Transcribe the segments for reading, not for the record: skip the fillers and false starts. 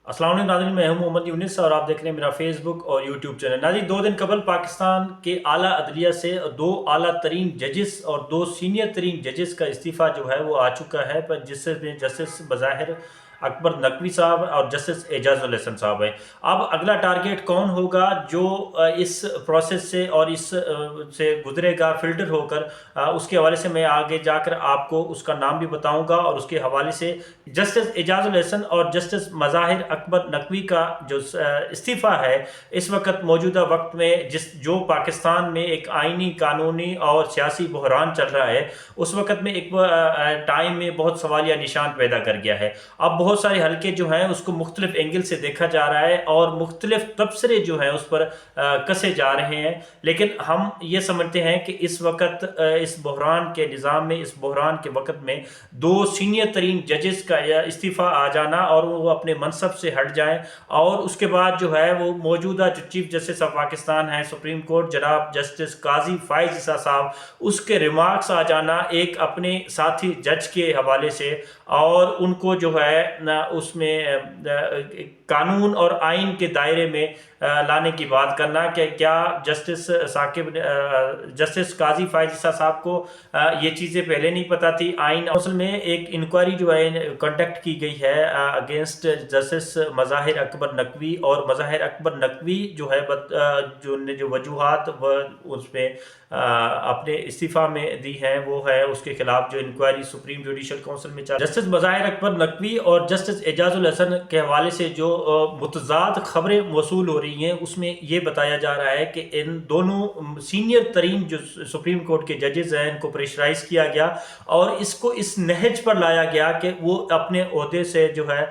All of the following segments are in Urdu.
السلام علیکم ناظرین، میں ہوں محمد یونس اور آپ دیکھ رہے ہیں میرا فیس بک اور یوٹیوب چینل۔ ناظرین، 2 دن قبل پاکستان کے اعلیٰ عدلیہ سے 2 اعلیٰ ترین ججز اور 2 سینئر ترین ججز کا استعفیٰ جو ہے وہ آ چکا ہے، پر جس میں جسٹس بظاہر اکبر نقوی صاحب اور جسٹس اعجاز الحسن صاحب ہیں۔ اب اگلا ٹارگیٹ کون ہوگا جو اس پروسیس سے اور اس سے گزرے گا فلٹر ہو کر، اس کے حوالے سے میں آگے جا کر آپ کو اس کا نام بھی بتاؤں گا، اور اس کے حوالے سے جسٹس اعجاز الحسن اور جسٹس مظاہر اکبر نقوی کا جو استعفیٰ ہے اس وقت موجودہ وقت میں جو پاکستان میں ایک آئینی قانونی اور سیاسی بحران چل رہا ہے، اس وقت میں ایک ٹائم میں بہت سوالیہ نشان پیدا کر گیا ہے۔ اب بہت سارے حلقے جو ہیں اس کو مختلف اینگل سے دیکھا جا رہا ہے اور مختلف تبصرے جو ہیں اس پر کسے جا رہے ہیں، لیکن ہم یہ سمجھتے ہیں کہ اس وقت اس بحران کے نظام میں، اس بحران کے وقت میں 2 سینئر ترین ججز کا استعفیٰ آ جانا اور وہ اپنے منصب سے ہٹ جائیں، اور اس کے بعد جو ہے وہ موجودہ جو چیف جسٹس آف پاکستان ہے سپریم کورٹ جناب جسٹس قاضی فائز عیسیٰ صاحب، اس کے ریمارکس آ جانا ایک اپنے ساتھی جج کے حوالے سے، اور ان کو جو ہے اس میں قانون اور آئین کے دائرے میں لانے کی بات کرنا کہ کیا جسٹس قاضی فائز عیسیٰ صاحب کو یہ چیزیں پہلے نہیں پتہ تھی۔ آئین کونسل میں ایک انکوائری جو ہے کنڈکٹ کی گئی ہے اگینسٹ جسٹس مظاہر اکبر نقوی، اور مظاہر اکبر نقوی جو ہے جو وجوہات اس میں اپنے استعفیٰ میں دی ہیں وہ ہے اس کے خلاف جو انکوائری سپریم جوڈیشل کونسل میں چل جسٹس مظاہر اکبر نقوی اور جسٹس اعجاز الحسن کے حوالے سے جو متضاد خبریں موصول ہو رہی ہیں، اس میں یہ بتایا جا رہا ہے کہ ان دونوں سینئر ترین جو سپریم کورٹ کے ججز ہیں ان کو پریشرائز کیا گیا اور اس کو اس نہج پر لایا گیا کہ وہ اپنے عہدے سے جو ہے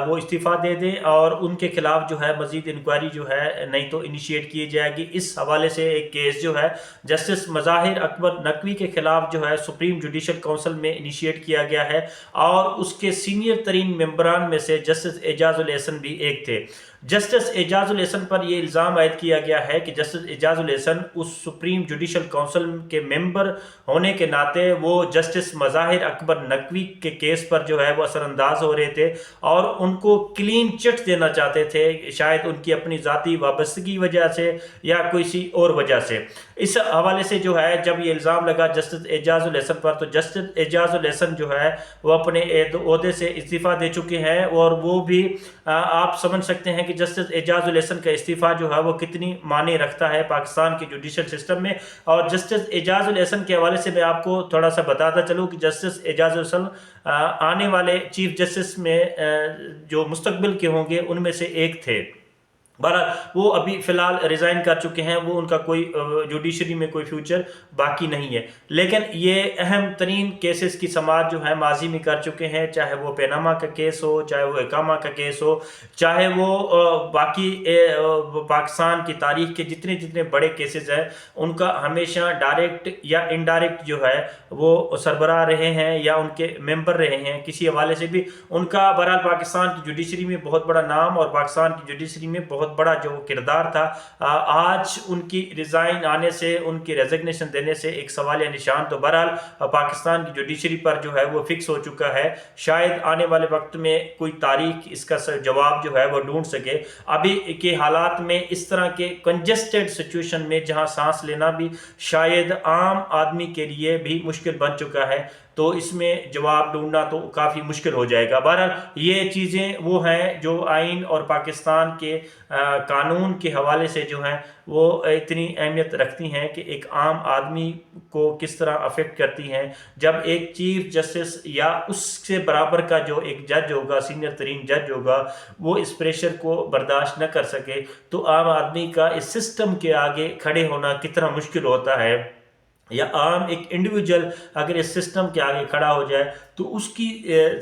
وہ استعفیٰ دے دیں، اور ان کے خلاف جو ہے مزید انکوائری جو ہے نہیں تو انیشیٹ کی جائے گی۔ اس حوالے سے ایک کیس جو ہے جسٹس مظاہر اکبر نقوی کے خلاف جو ہے سپریم جوڈیشل کونسل میں انیشیٹ کیا گیا ہے، اور اس کے سینئر ترین ممبران میں سے جسٹس اعجاز الحسن بھی ایک تھے۔ جسٹس اعجاز الحسن پر یہ الزام عائد کیا گیا ہے کہ جسٹس اعجاز الحسن اس سپریم جوڈیشل کونسل کے ممبر ہونے کے ناطے وہ جسٹس مظاہر اکبر نقوی کے کیس پر جو ہے وہ اثر انداز ہو رہے تھے اور ان کو کلین چٹ دینا چاہتے تھے، شاید ان کی اپنی ذاتی وابستگی وجہ سے یا کسی اور وجہ سے۔ اس حوالے سے جو ہے جب یہ الزام لگا جسٹس اعجاز الحسن پر، تو جسٹس اعجاز الحسن جو ہے وہ اپنے عہدے سے استعفیٰ دے چکے ہیں، اور وہ بھی آپ سمجھ سکتے ہیں کہ جسٹس اعجاز الحسن کا استعفیٰ جو ہے وہ کتنی معنی رکھتا ہے پاکستان کے جوڈیشل سسٹم میں۔ اور جسٹس اعجاز الحسن کے حوالے سے میں آپ کو تھوڑا سا بتاتا چلوں کہ جسٹس اعجاز الحسن آنے والے چیف جسٹس میں جو مستقبل کے ہوں گے ان میں سے ایک تھے۔ بہرحال وہ ابھی فی الحال ریزائن کر چکے ہیں، وہ ان کا کوئی جوڈیشری میں کوئی فیوچر باقی نہیں ہے، لیکن یہ اہم ترین کیسز کی سماعت جو ہے ماضی میں کر چکے ہیں، چاہے وہ پیناما کا کیس ہو، چاہے وہ اقامہ کا کیس ہو، چاہے وہ باقی پاکستان کی تاریخ کے جتنے بڑے کیسز ہیں ان کا ہمیشہ ڈائریکٹ یا انڈائریکٹ جو ہے وہ سربراہ رہے ہیں یا ان کے ممبر رہے ہیں کسی حوالے سے بھی ان کا۔ بہرحال پاکستان کی جوڈیشری میں بہت بڑا نام اور پاکستان کی جوڈیشری میں بہت بڑا جو کردار تھا، آج ان کی ریزائن آنے سے، ان کی ریزگنیشن دینے سے ایک سوالیہ نشان تو بہرحال پاکستان کی جوڈیشری پر جو ہے وہ فکس ہو چکا ہے۔ شاید آنے والے وقت میں کوئی تاریخ اس کا جواب جو ہے وہ ڈھونڈ سکے۔ ابھی کے حالات میں اس طرح کے کنجسٹڈ سچویشن میں جہاں سانس لینا بھی شاید عام آدمی کے لیے بھی مشکل بن چکا ہے، تو اس میں جواب ڈھونڈنا تو کافی مشکل ہو جائے گا۔ بہرحال یہ چیزیں وہ ہیں جو آئین اور پاکستان کے قانون کے حوالے سے جو ہیں وہ اتنی اہمیت رکھتی ہیں کہ ایک عام آدمی کو کس طرح افیکٹ کرتی ہیں جب ایک چیف جسٹس یا اس سے برابر کا جو ایک جج ہوگا، سینئر ترین جج ہوگا، وہ اس پریشر کو برداشت نہ کر سکے، تو عام آدمی کا اس سسٹم کے آگے کھڑے ہونا کتنا مشکل ہوتا ہے، یا عام ایک انڈیویجول اگر اس سسٹم کے آگے کھڑا ہو جائے تو اس کی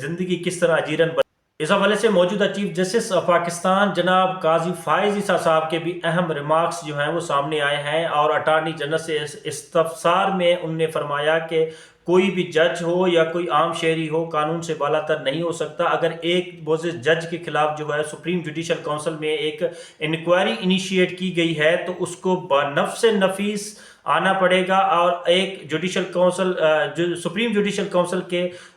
زندگی کس طرح اجیرن بن۔ اس حوالے سے موجودہ چیف جسٹس آف پاکستان جناب قاضی فائز عیسیٰ صاحب کے بھی اہم ریمارکس جو ہیں وہ سامنے آئے ہیں، اور اٹارنی جنرل سے استفسار میں انہوں نے فرمایا کہ کوئی بھی جج ہو یا کوئی عام شہری ہو قانون سے بالا تر نہیں ہو سکتا۔ اگر ایک معزز جج کے خلاف جو ہے سپریم جوڈیشل کونسل میں ایک انکوائری انیشیٹ کی گئی ہے تو اس کو بنفس نفیس آنا پڑے گا، اور ایک جوڈیشل کونسل جو سپریم جوڈیشل کونسل کے